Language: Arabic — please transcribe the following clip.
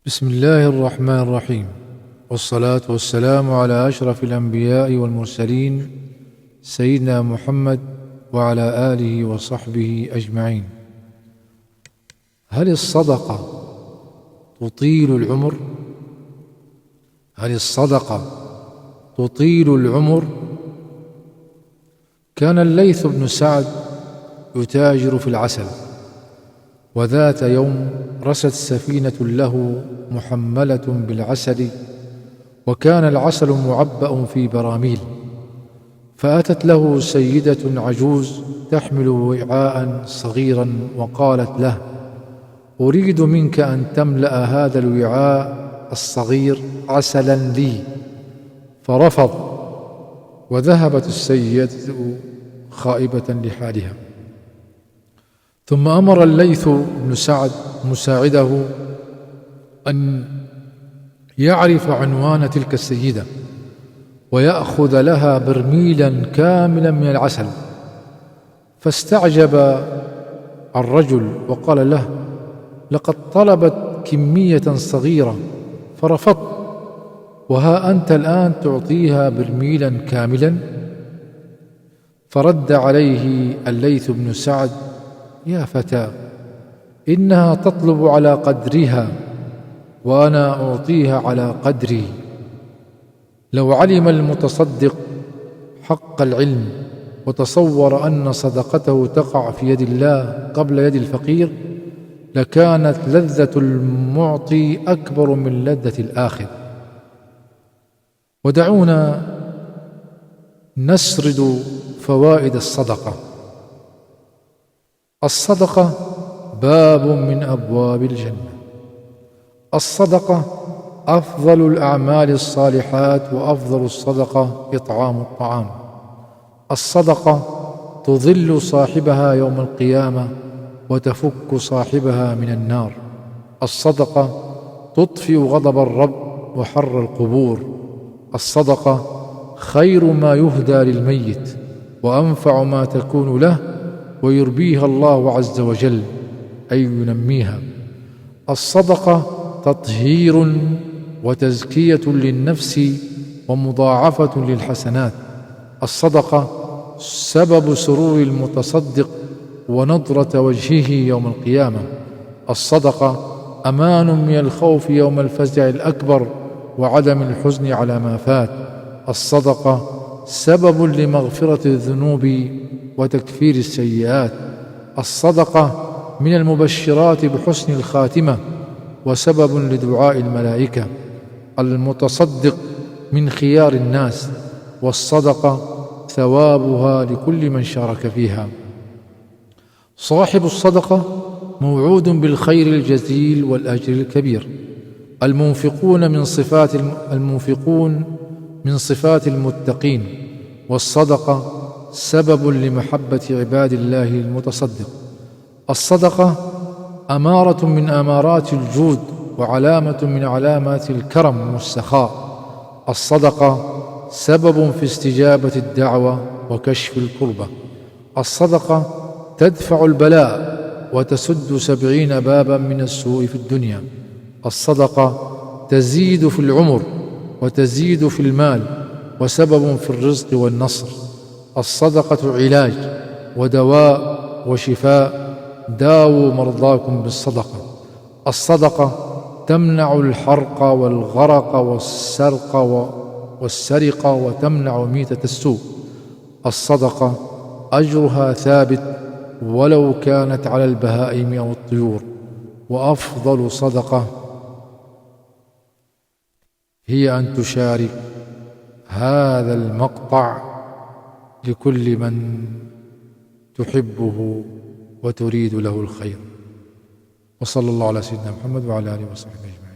بسم الله الرحمن الرحيم، والصلاة والسلام على أشرف الأنبياء والمرسلين سيدنا محمد وعلى آله وصحبه أجمعين. هل الصدقة تطيل العمر؟ هل الصدقة تطيل العمر؟ كان الليث بن سعد يتاجر في العسل، وذات يوم رست سفينة له محملة بالعسل، وكان العسل معبأ في براميل، فأتت له سيدة عجوز تحمل وعاء صغيرا وقالت له: أريد منك أن تملأ هذا الوعاء الصغير عسلا لي. فرفض، وذهبت السيدة خائبة لحالها. ثم أمر الليث بن سعد مساعده أن يعرف عنوان تلك السيدة ويأخذ لها برميلا كاملا من العسل. فاستعجب الرجل وقال له: لقد طلبت كمية صغيرة فرفضت، وها أنت الآن تعطيها برميلا كاملا؟ فرد عليه الليث بن سعد: يا فتى، إنها تطلب على قدرها، وأنا أعطيها على قدري. لو علم المتصدق حق العلم وتصور أن صدقته تقع في يد الله قبل يد الفقير، لكانت لذة المعطي أكبر من لذة الآخذ. ودعونا نسرد فوائد الصدقة. الصدقة باب من أبواب الجنة. الصدقة أفضل الأعمال الصالحات، وأفضل الصدقة إطعام الطعام. الصدقة تظل صاحبها يوم القيامة وتفك صاحبها من النار. الصدقة تطفئ غضب الرب وحر القبور. الصدقة خير ما يهدى للميت، وأنفع ما تكون له، ويربيها الله عز وجل، أي ينميها. الصدقة تطهير وتزكية للنفس ومضاعفة للحسنات. الصدقة سبب سرور المتصدق ونضرة وجهه يوم القيامة. الصدقة أمان من الخوف يوم الفزع الأكبر وعدم الحزن على ما فات. الصدقة سبب لمغفرة الذنوب وتكفير السيئات. الصدقة من المبشرات بحسن الخاتمة وسبب لدعاء الملائكة. المتصدق من خيار الناس، والصدقة ثوابها لكل من شارك فيها. صاحب الصدقة موعود بالخير الجزيل والأجر الكبير. المنفقون من صفات المتقين، والصدقة سبب لمحبة عباد الله المتصدق. الصدقة أمارة من أمارات الجود، وعلامة من علامات الكرم والسخاء. الصدقة سبب في استجابة الدعوة وكشف الكربة. الصدقة تدفع البلاء وتسد 70 بابا من السوء في الدنيا. الصدقة تزيد في العمر وتزيد في المال، وسبب في الرزق والنصر. الصدقة علاج ودواء وشفاء. داووا مرضاكم بالصدقة. الصدقة تمنع الحرق والغرق والسرقة وتمنع ميتة السوء. الصدقة أجرها ثابت ولو كانت على البهائم أو الطيور. وأفضل صدقة هي أن تشارك هذا المقطع لكل من تحبه وتريد له الخير. وصلى الله على سيدنا محمد وعلى آله وصحبه أجمعين.